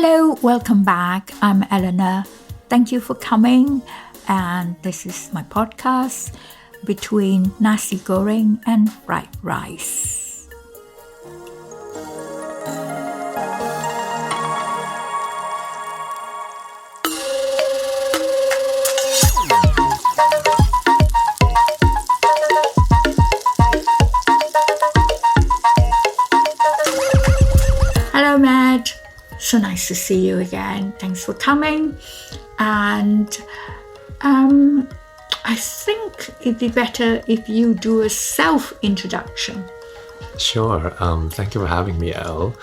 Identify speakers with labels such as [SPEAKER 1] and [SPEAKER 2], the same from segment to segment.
[SPEAKER 1] Hello, welcome back. I'm Eleanor. Thank you for coming. And this is my podcast between Nasi Goreng and fried rice. Hello, Matt. So nice to see you again. Thanks for coming. And I think it'd be better if you do a self-introduction.
[SPEAKER 2] Sure. Thank you for having me, Elle.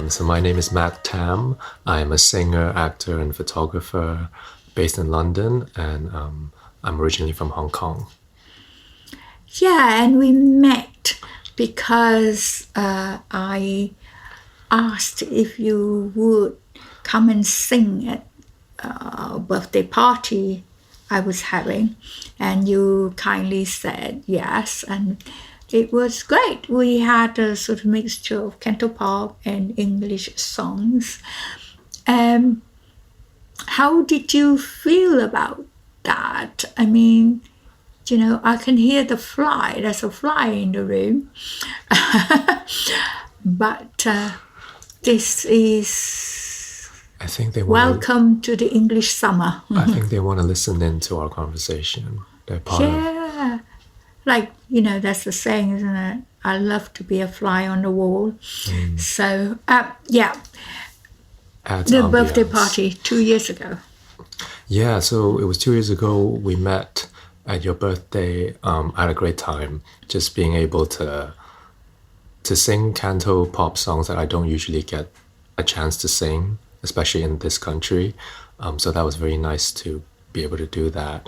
[SPEAKER 2] So my name is Matt Tam. I'm a singer, actor, and photographer based in London, and I'm originally from Hong Kong.
[SPEAKER 1] Yeah, and we met because I asked if you would come and sing at a birthday party I was having, and you kindly said yes, and it was great. We had a sort of mixture of Canto pop and English songs. How did you feel about that? I mean, you know, I can hear the fly. There's a fly in the room. But this is,
[SPEAKER 2] I think they
[SPEAKER 1] welcome to the English summer.
[SPEAKER 2] I think they want to listen in to our conversation. They're part
[SPEAKER 1] Yeah. Like, you know, that's the saying, isn't it? I love to be a fly on the wall. So, yeah.
[SPEAKER 2] Adds
[SPEAKER 1] The
[SPEAKER 2] ambience.
[SPEAKER 1] birthday party 2 years ago.
[SPEAKER 2] Yeah, so it was 2 years ago. We met at your birthday. I had a great time just being able to sing canto pop songs that I don't usually get a chance to sing, especially in this country. So that was very nice to be able to do that.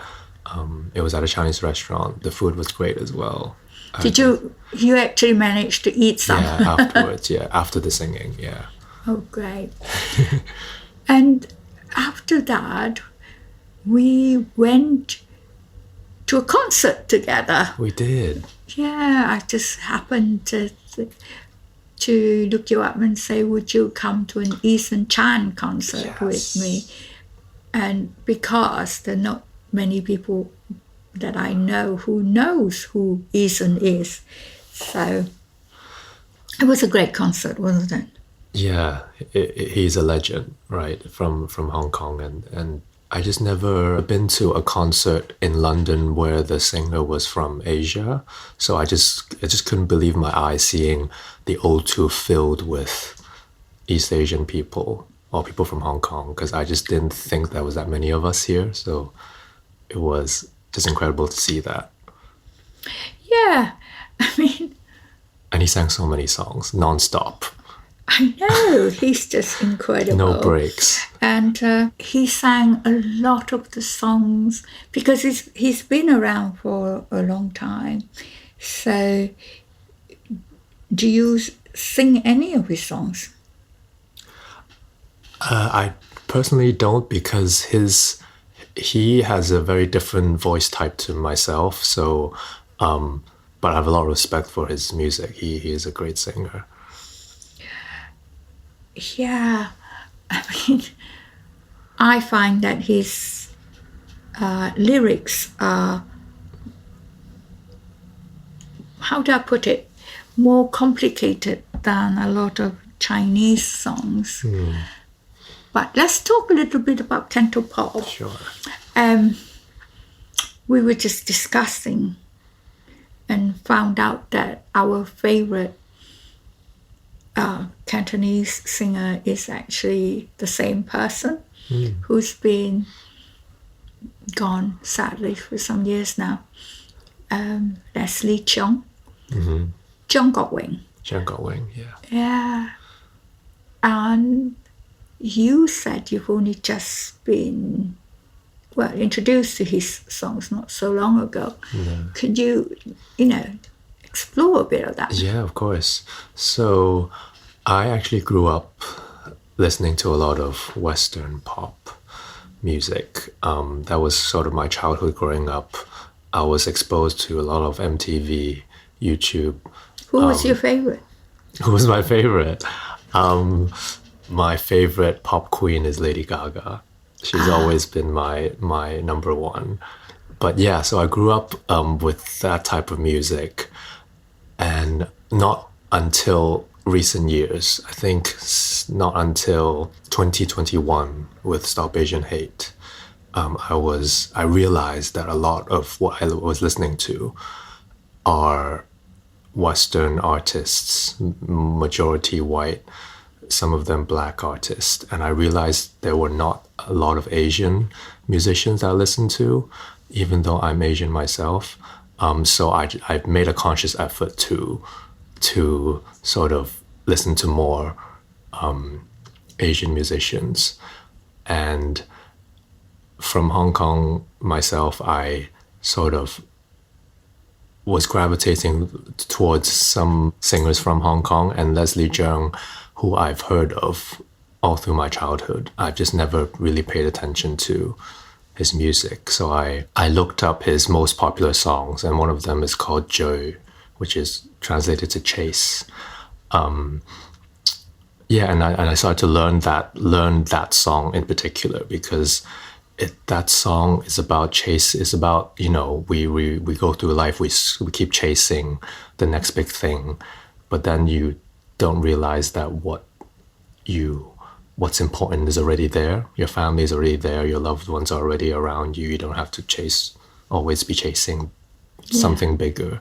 [SPEAKER 2] It was at a Chinese restaurant. The food was great as well.
[SPEAKER 1] Did you actually manage to eat some?
[SPEAKER 2] Yeah, afterwards, after the singing, yeah.
[SPEAKER 1] Oh, great. And after that, we went to a concert together.
[SPEAKER 2] We did.
[SPEAKER 1] Yeah, I just happened to look you up and say, would you come to an Eason Chan concert with me? And because there are not many people that I know who knows who Eason is. So it was a great concert, wasn't it?
[SPEAKER 2] Yeah, he's a legend, right, from Hong Kong. And I just never been to a concert in London where the singer was from Asia. So I just couldn't believe my eyes seeing the O2 filled with East Asian people or people from Hong Kong, because I just didn't think there was that many of us here. So it was just incredible to see that.
[SPEAKER 1] Yeah, I mean...
[SPEAKER 2] And he sang so many songs, non-stop.
[SPEAKER 1] I know, he's just incredible.
[SPEAKER 2] No breaks.
[SPEAKER 1] And he sang a lot of the songs because he's been around for a long time. So, do you sing any of his songs?
[SPEAKER 2] I personally don't, because he has a very different voice type to myself. So, but I have a lot of respect for his music. He is a great singer.
[SPEAKER 1] Yeah, I mean, I find that his lyrics are, how do I put it, more complicated than a lot of Chinese songs. But let's talk a little bit about Canto pop.
[SPEAKER 2] Sure.
[SPEAKER 1] We were just discussing and found out that our favorite Cantonese singer is actually the same person who's been gone, sadly, for some years now. Leslie Cheung. Goreng.
[SPEAKER 2] Goreng, yeah.
[SPEAKER 1] Yeah. And you said you've only just been, introduced to his songs not so long ago.
[SPEAKER 2] No.
[SPEAKER 1] Could you, explore a bit of that?
[SPEAKER 2] Yeah, of course. So I actually grew up listening to a lot of Western pop music. That was sort of my childhood growing up. I was exposed to a lot of MTV, YouTube.
[SPEAKER 1] Who was your favorite?
[SPEAKER 2] Who was my favorite? my favorite pop queen is Lady Gaga. She's always been my number one. But yeah, so I grew up with that type of music, and not until recent years, I think not until 2021 with Stop Asian Hate, I realized that a lot of what I was listening to are Western artists, majority white, some of them black artists. And I realized there were not a lot of Asian musicians I listened to, even though I'm Asian myself. So I made a conscious effort to sort of listen to more Asian musicians. And from Hong Kong myself, I sort of was gravitating towards some singers from Hong Kong, and Leslie Cheung, who I've heard of all through my childhood. I've just never really paid attention to his music. So I looked up his most popular songs, and one of them is called Joe, which is translated to chase. And I started to learn that song in particular, because that song is about chase. It's about, we go through life, we keep chasing the next big thing, but then you don't realize that what's important is already there. Your family is already there. Your loved ones are already around you. You don't have to always be chasing something bigger.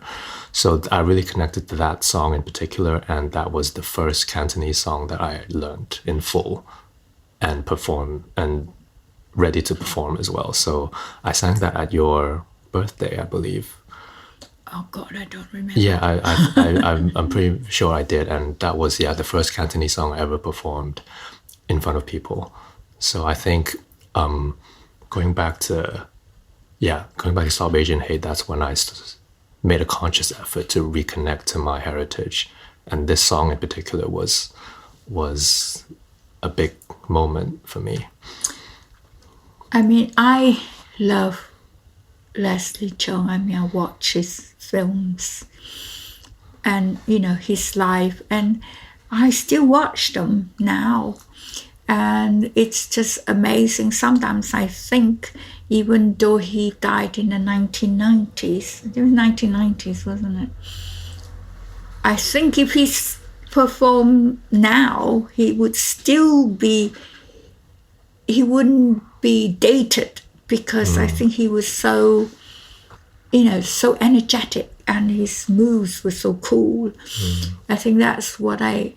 [SPEAKER 2] So I really connected to that song in particular, and that was the first Cantonese song that I learned in full and performed and ready to perform as well. So I sang that at your birthday, I believe.
[SPEAKER 1] Oh God, I don't remember.
[SPEAKER 2] Yeah, I'm pretty sure I did, and that was the first Cantonese song I ever performed in front of people. So I think going back to Stop Asian Hate, that's when I made a conscious effort to reconnect to my heritage, and this song in particular was a big moment for me.
[SPEAKER 1] I mean, I love Leslie Cheung. I mean, I watch his films and, his life, and I still watch them now. And it's just amazing. Sometimes I think, even though he died in the 1990s, it was 1990s, wasn't it? I think if he performed now, he wouldn't be dated, because I think he was so, so energetic, and his moves were so cool. I think that's what I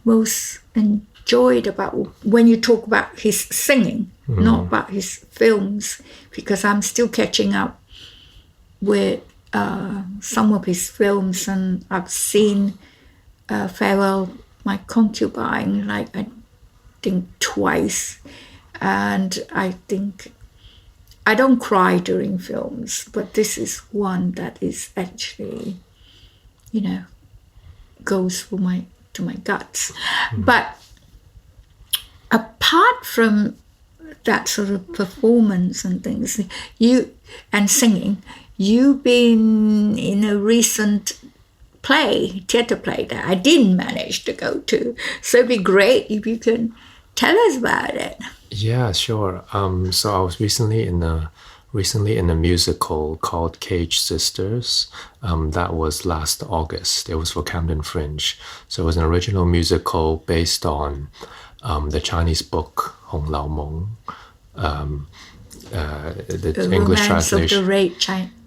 [SPEAKER 1] most enjoyed about when you talk about his singing, not about his films, because I'm still catching up with some of his films, and I've seen Farewell My Concubine, like I think twice. And I think I don't cry during films, but this is one that is actually, goes to my guts. But apart from that sort of performance and things, singing, you've been in a recent theatre play that I didn't manage to go to. So it'd be great if you can tell us about it.
[SPEAKER 2] Yeah, sure. So I was recently in a musical called Cage Sisters. That was last August. It was for Camden Fringe. So it was an original musical based on the Chinese book Hong Lao Meng. The English translation
[SPEAKER 1] of the Red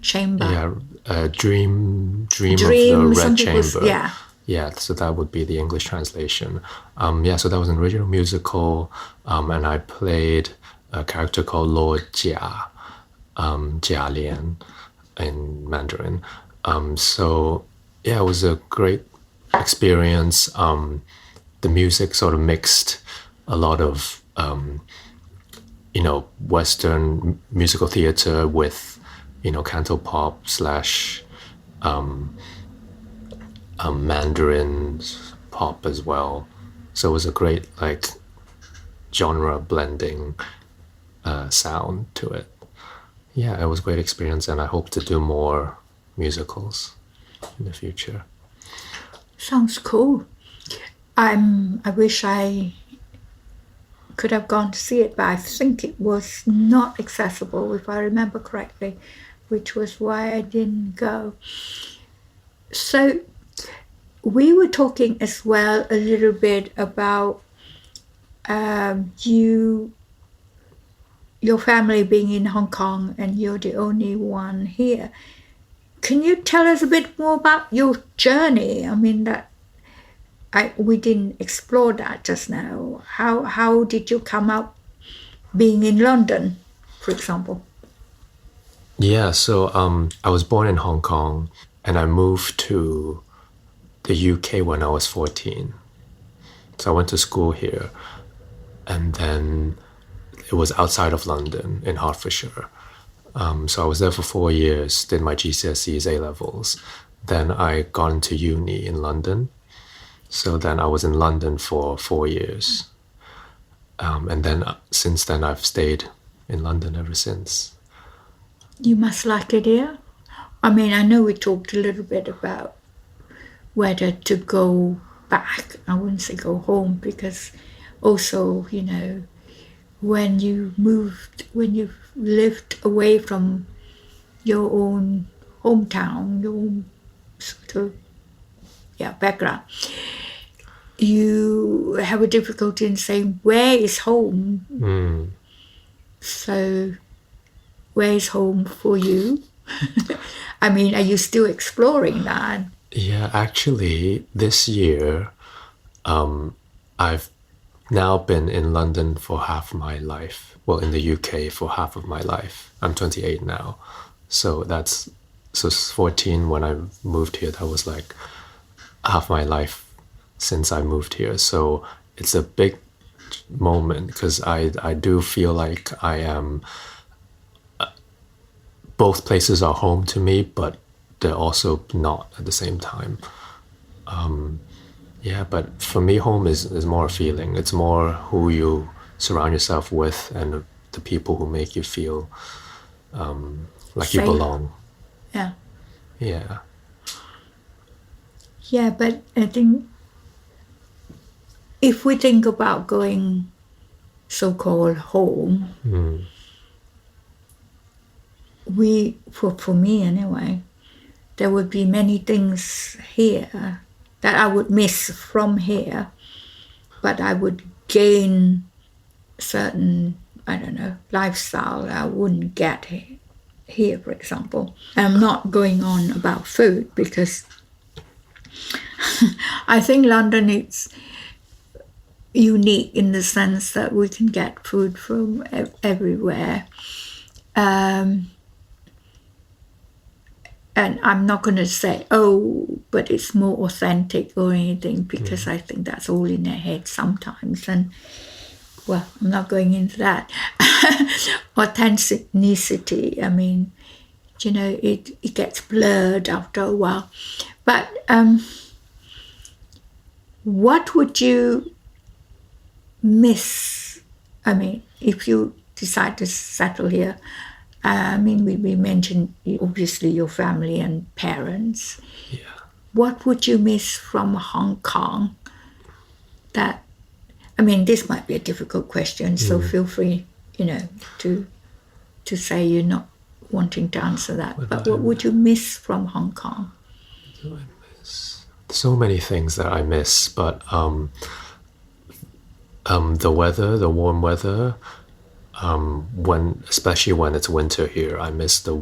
[SPEAKER 1] Chamber.
[SPEAKER 2] Yeah, Dream of the Red Chamber.
[SPEAKER 1] Yeah.
[SPEAKER 2] Yeah, so that would be the English translation. So that was an original musical, and I played a character called Lord Jia, Jia Lian in Mandarin. It was a great experience. The music sort of mixed a lot of, Western musical theater with, canto pop / Mandarin pop as well. So it was a great genre blending sound to it. Yeah, it was a great experience, and I hope to do more musicals in the future.
[SPEAKER 1] Sounds cool. I wish I could have gone to see it, but I think it was not accessible, if I remember correctly, which was why I didn't go. So we were talking as well a little bit about your family being in Hong Kong and you're the only one here. Can you tell us a bit more about your journey? I mean, we didn't explore that just now. How did you come up being in London, for example?
[SPEAKER 2] Yeah, so I was born in Hong Kong and I moved to the UK when I was 14. So I went to school here and then it was outside of London in Hertfordshire. So I was there for 4 years, did my GCSEs, A-levels. Then I got into uni in London. So then I was in London for 4 years. And then since then I've stayed in London ever since.
[SPEAKER 1] You must like it here. I mean, I know we talked a little bit about whether to go back. I wouldn't say go home, because also, you know, when you lived away from your own hometown, your own sort of background, you have a difficulty in saying where is home. So where is home for you? I mean, are you still exploring that?
[SPEAKER 2] Yeah, actually, this year, I've now been in London for half my life. Well, in the UK for half of my life. I'm 28 now. So 14 when I moved here, that was like half my life since I moved here. So it's a big moment because I do feel like I am... both places are home to me, but they're also not at the same time. But for me, home is more a feeling. It's more who you surround yourself with and the people who make you feel like you belong.
[SPEAKER 1] Yeah.
[SPEAKER 2] Yeah.
[SPEAKER 1] Yeah, but I think if we think about going so-called home, for me anyway, there would be many things here that I would miss from here, but I would gain certain, I don't know, lifestyle that I wouldn't get here, for example. I'm not going on about food because I think London is unique in the sense that we can get food from everywhere. And I'm not going to say, but it's more authentic or anything, because I think that's all in their head sometimes. And, well, I'm not going into that. Authenticity, I mean, you know, it gets blurred after a while. But what would you miss? I mean, if you decide to settle here, I mean, we mentioned obviously your family and parents.
[SPEAKER 2] Yeah.
[SPEAKER 1] What would you miss from Hong Kong? That, I mean, this might be a difficult question, so feel free, you know, to say you're not wanting to answer that. But what would you miss from Hong Kong?
[SPEAKER 2] What do I miss? So many things that I miss, but the weather, the warm weather. Especially when it's winter here, I miss the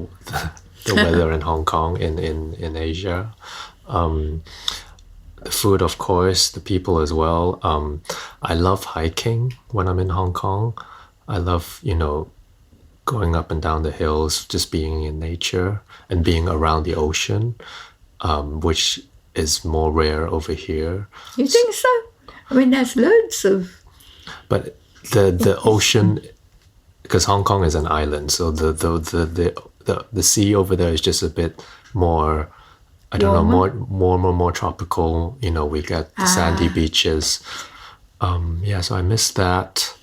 [SPEAKER 2] weather in Hong Kong, in Asia. The food, of course, the people as well. I love hiking when I'm in Hong Kong. I love, you know, going up and down the hills, just being in nature and being around the ocean, which is more rare over here.
[SPEAKER 1] You think so? I mean, there's loads of...
[SPEAKER 2] But the ocean... Because Hong Kong is an island, so the sea over there is just a bit more, I don't know, more warmer, more tropical. You know, we get the sandy beaches. So I miss that.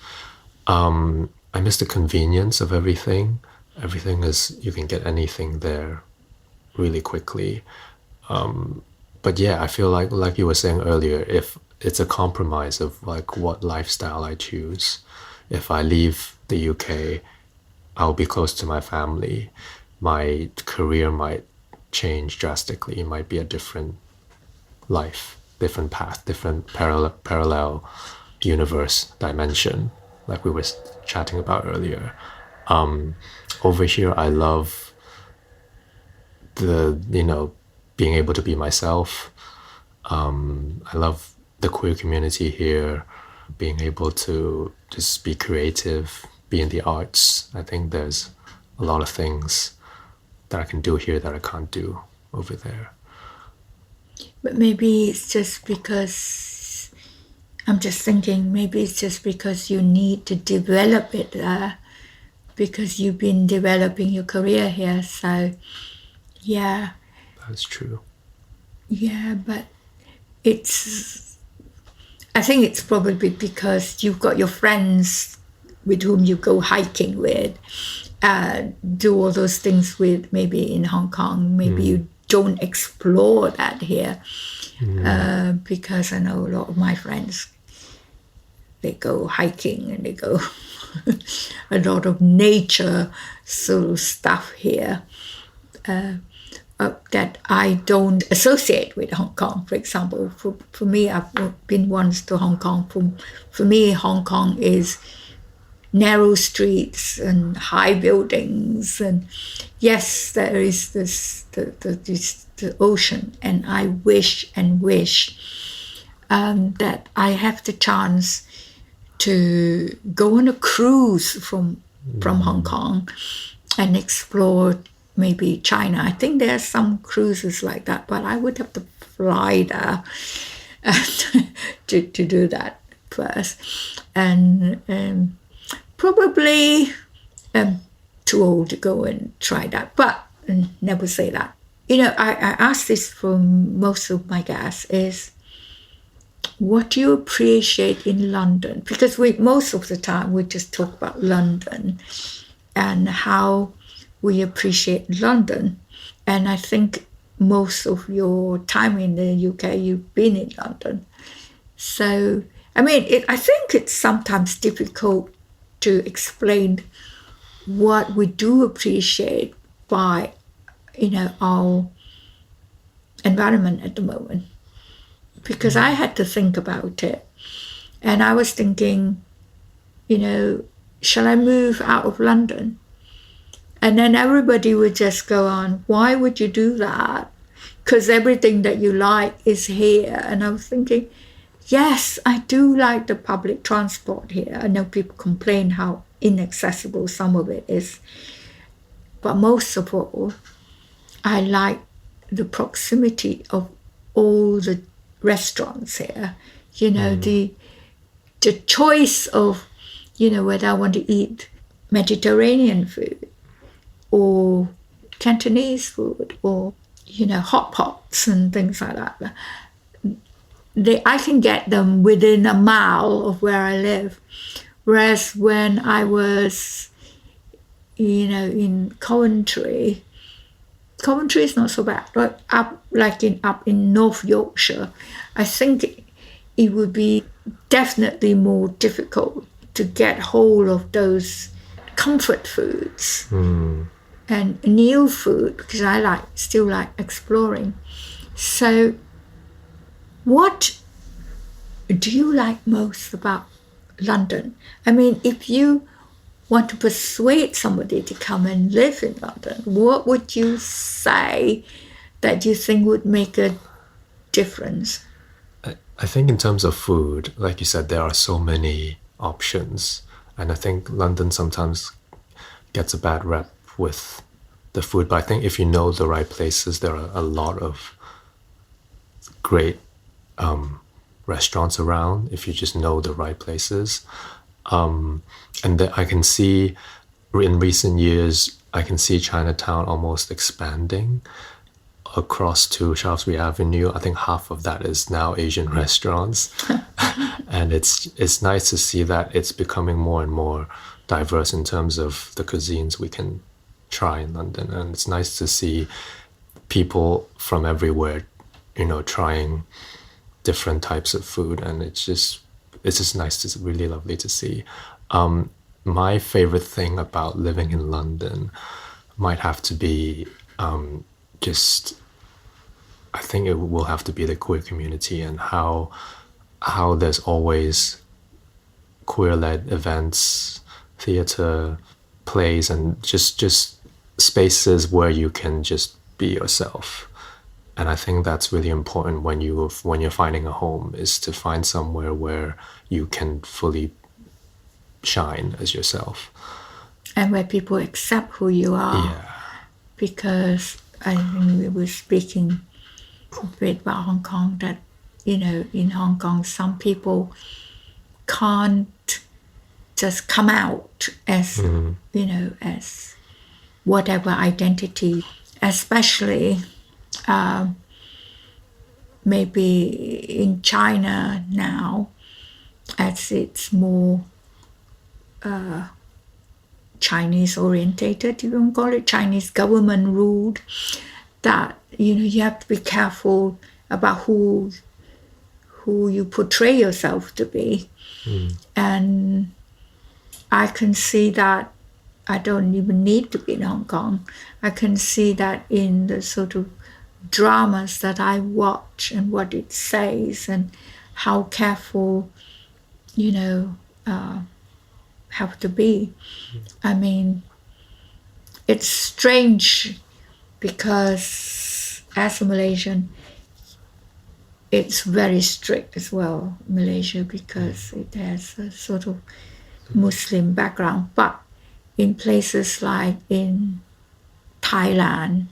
[SPEAKER 2] I miss the convenience of everything. Everything is, you can get anything there really quickly. But yeah, I feel like you were saying earlier, if it's a compromise of like what lifestyle I choose. If I leave the UK, I'll be close to my family. My career might change drastically. It might be a different life, different path, different parallel universe dimension, like we were chatting about earlier. Over here, I love being able to be myself. I love the queer community here, being able to just be creative, be in the arts. I think there's a lot of things that I can do here that I can't do over there.
[SPEAKER 1] But maybe it's just because, I'm just thinking, maybe it's just because you need to develop it there, because you've been developing your career here. So, yeah.
[SPEAKER 2] That's true.
[SPEAKER 1] Yeah, but I think it's probably because you've got your friends with whom you go hiking with, do all those things with, maybe in Hong Kong. Maybe you don't explore that here, because I know a lot of my friends, they go hiking and they go a lot of nature sort of stuff here. That I don't associate with Hong Kong, for example. For me, I've been once to Hong Kong. For me, Hong Kong is narrow streets and high buildings, and yes, there is the ocean. And I wish that I have the chance to go on a cruise from Hong Kong and explore maybe China. I think there are some cruises like that, but I would have to fly there to do that first. And probably too old to go and try that, but never say that. I ask this from most of my guests is, what do you appreciate in London? Because most of the time we just talk about London and how we appreciate London. And I think most of your time in the UK, you've been in London. So, I mean, I think it's sometimes difficult to explain what we do appreciate by, our environment at the moment. Because I had to think about it. And I was thinking, shall I move out of London? And then everybody would just go on, why would you do that? Because everything that you like is here. And I was thinking, yes, I do like the public transport here. I know people complain how inaccessible some of it is. But most of all, I like the proximity of all the restaurants here. The choice of, whether I want to eat Mediterranean food or Cantonese food or, hot pots and things like that. I can get them within a mile of where I live. Whereas when I was, in Coventry is not so bad, but up in North Yorkshire, I think it would be definitely more difficult to get hold of those comfort foods and new food, because I still like exploring. So what do you like most about London? I mean, if you want to persuade somebody to come and live in London, what would you say that you think would make a difference?
[SPEAKER 2] I think in terms of food, like you said, there are so many options. And I think London sometimes gets a bad rep with the food. But I think if you know the right places, there are a lot of great restaurants around, if you just know the right places. And I can see in recent years, I can see Chinatown almost expanding across to Shaftesbury Avenue. I think half of that is now Asian restaurants. And it's nice to see that it's becoming more and more diverse in terms of the cuisines we can try in London. And it's nice to see people from everywhere, trying different types of food, and it's just nice. It's really lovely to see. My favorite thing about living in London might have to be just I think it will have to be the queer community and how there's always queer-led events, theater, plays, and just spaces where you can just be yourself. And I think that's really important when you're finding a home, is to find somewhere where you can fully shine as yourself.
[SPEAKER 1] And where people accept who you are.
[SPEAKER 2] Yeah.
[SPEAKER 1] Because I think we were speaking a bit about Hong Kong, that, in Hong Kong, some people can't just come out as, as whatever identity, especially maybe in China now, as it's more Chinese orientated, you can call it Chinese government ruled, that you have to be careful about who you portray yourself to be. And I can see that. I don't even need to be in Hong Kong. I can see that in the sort of dramas that I watch and what it says and how careful have to be. I mean, it's strange because as a Malaysian, it's very strict as well, Malaysia, because it has a sort of Muslim background. But in places like in Thailand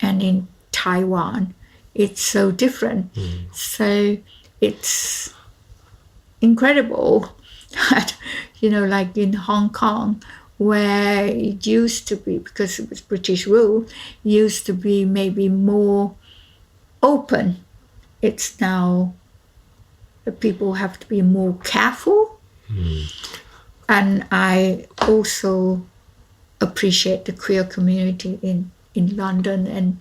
[SPEAKER 1] and in Taiwan, it's so different. So it's incredible that, like in Hong Kong, where it used to be, because it was British rule, used to be maybe more open. It's now people have to be more careful. And I also appreciate the queer community in London, and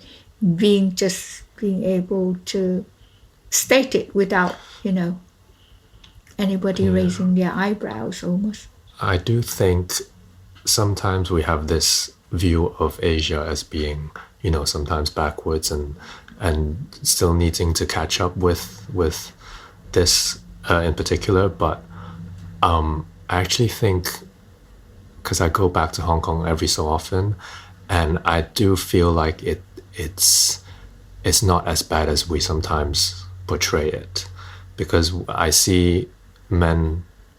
[SPEAKER 1] being able to state it without, anybody raising their eyebrows almost.
[SPEAKER 2] I do think sometimes we have this view of Asia as being, sometimes backwards and still needing to catch up with this in particular. But I actually think, because I go back to Hong Kong every so often, and I do feel like it's not as bad as we sometimes portray it, because I see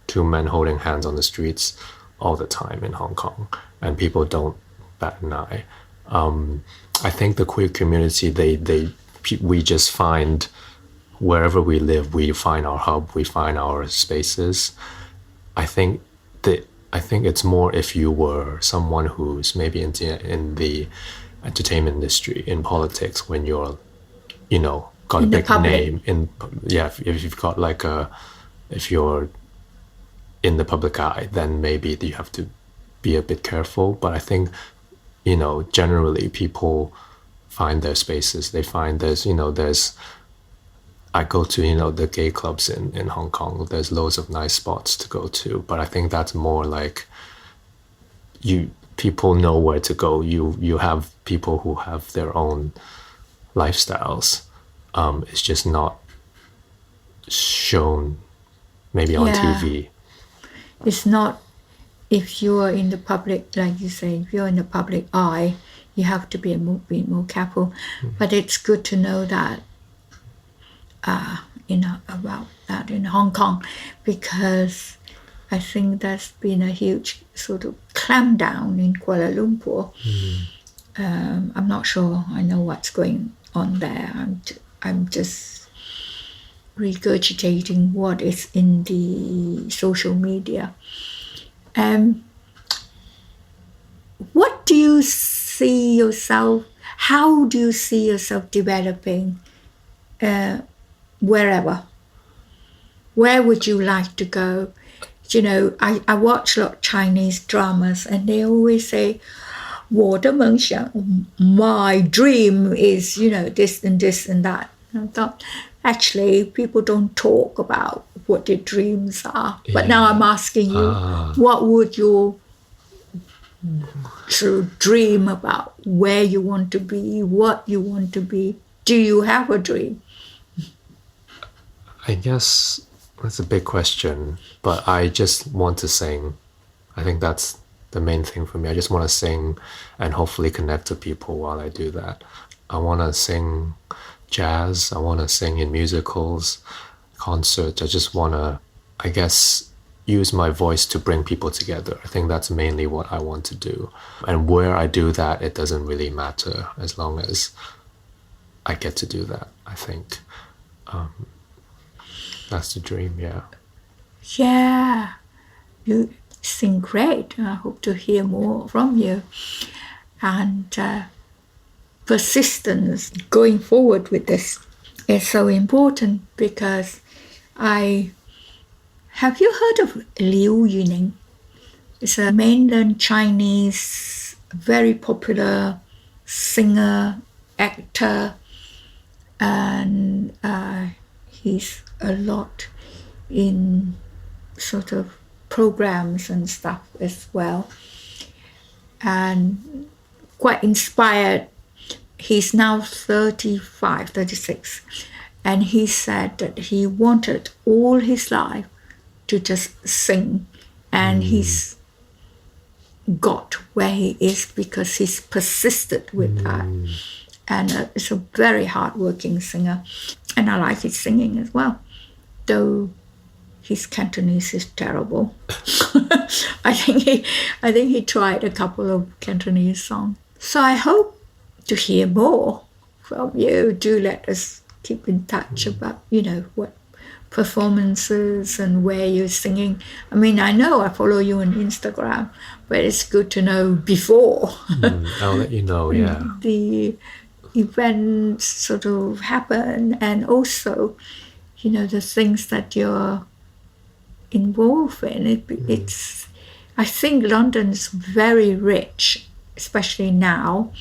[SPEAKER 2] two men holding hands on the streets all the time in Hong Kong, and people don't bat an eye. I think the queer community, we just find, wherever we live, we find our hub, we find our spaces. I think it's more if you were someone who's maybe in the entertainment industry, in politics, when you're, got a big name if you've got if you're in the public eye, then maybe you have to be a bit careful. But I think, generally people find their spaces. They find I go to, the gay clubs in Hong Kong. There's loads of nice spots to go to. But I think that's more like people know where to go. You have people who have their own lifestyles. It's just not shown maybe on TV.
[SPEAKER 1] It's not, if you're in the public, like you say, if you're in the public eye, you have to be more careful. But it's good to know that, about that in Hong Kong, because I think there's been a huge sort of clampdown in Kuala Lumpur. I'm not sure I know what's going on there. I'm just regurgitating what is in the social media. What do you see yourself, how do you see yourself developing wherever? Where would you like to go? I watch a lot of Chinese dramas, and they always say, 我的梦想, my dream is, this and this and that. And I thought, actually people don't talk about what their dreams are. But now I'm asking you, what would your sort of dream about where you want to be, what you want to be? Do you have a dream?
[SPEAKER 2] I guess that's a big question, but I just want to sing. I think that's the main thing for me. I just want to sing and hopefully connect to people while I do that. I want to sing jazz. I want to sing in musicals, concerts. I just want to, I guess, use my voice to bring people together. I think that's mainly what I want to do. And where I do that, it doesn't really matter as long as I get to do that, I think. That's the dream, yeah.
[SPEAKER 1] Yeah, you sing great. I hope to hear more from you. And persistence going forward with this is so important because have you heard of Liu Yuning? It's a mainland Chinese, very popular singer, actor, and he's a lot in sort of programs and stuff as well. And quite inspired. He's now 35, 36. And he said that he wanted all his life to just sing. And he's got where he is because he's persisted with that. And it's a very hardworking singer. And I like his singing as well. Though his Cantonese is terrible. I think he tried a couple of Cantonese songs. So I hope to hear more from you. Do let us keep in touch about, what performances and where you're singing. I mean, I know I follow you on Instagram, but it's good to know before.
[SPEAKER 2] I'll let you know, yeah.
[SPEAKER 1] The events sort of happen, and also, the things that you're involved in. It's, I think London's very rich, especially now,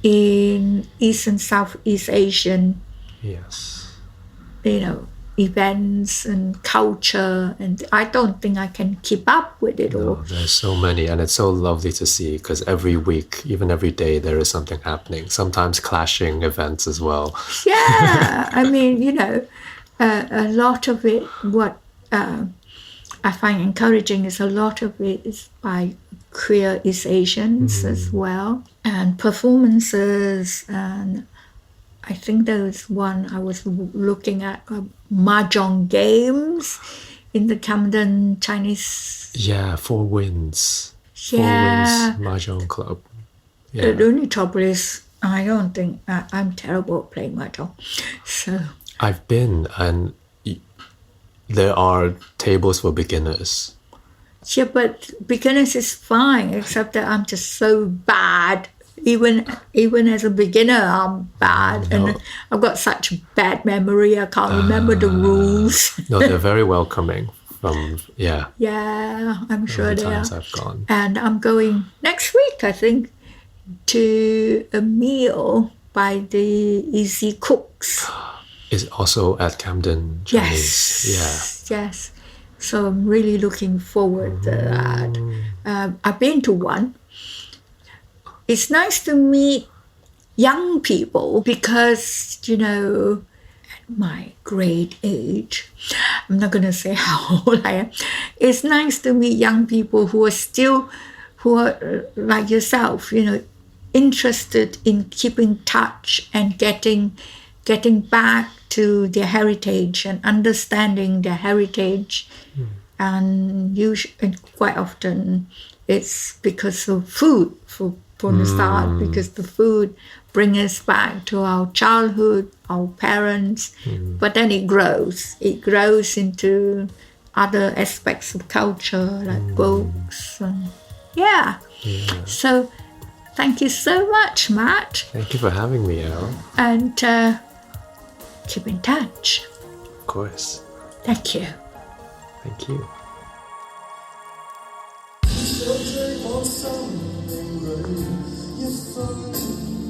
[SPEAKER 1] in East and Southeast Asian,
[SPEAKER 2] yes,
[SPEAKER 1] events and culture, and I don't think I can keep up with it all.
[SPEAKER 2] There's so many, and it's so lovely to see because every week, even every day, there is something happening, sometimes clashing events as well.
[SPEAKER 1] Yeah, I mean, a lot of it, what I find encouraging is a lot of it is by queer East Asians as well, and performances. And I think there was one I was looking at, mahjong games in the Camden Chinese.
[SPEAKER 2] Yeah, Four Winds.
[SPEAKER 1] Yeah.
[SPEAKER 2] 4 Winds Mahjong Club. Yeah.
[SPEAKER 1] The only trouble is I don't think I'm terrible at playing mahjong. So
[SPEAKER 2] I've been, and there are tables for beginners.
[SPEAKER 1] Yeah, but beginners is fine, except that I'm just so bad. Even as a beginner, I'm bad. And I've got such bad memory, I can't remember the rules.
[SPEAKER 2] No, they're very welcoming from, yeah.
[SPEAKER 1] Yeah, I'm sure they are.
[SPEAKER 2] Times I've gone.
[SPEAKER 1] And I'm going next week, I think, to a meal by the Easy Cooks.
[SPEAKER 2] Is also at Camden Chinese.
[SPEAKER 1] Yes. So I'm really looking forward to that. I've been to one. It's nice to meet young people because, at my great age, I'm not going to say how old I am. It's nice to meet young people who are like yourself, interested in keeping touch and getting back to their heritage and understanding their heritage. And quite often it's because of food from the start, because the food brings us back to our childhood, our parents, but then it grows into other aspects of culture like books and so thank you so much, Matt.
[SPEAKER 2] Thank you for having me, Elle.
[SPEAKER 1] And keep in touch.
[SPEAKER 2] Of course.
[SPEAKER 1] Thank you.
[SPEAKER 2] Thank you.
[SPEAKER 3] Searching for something great, you find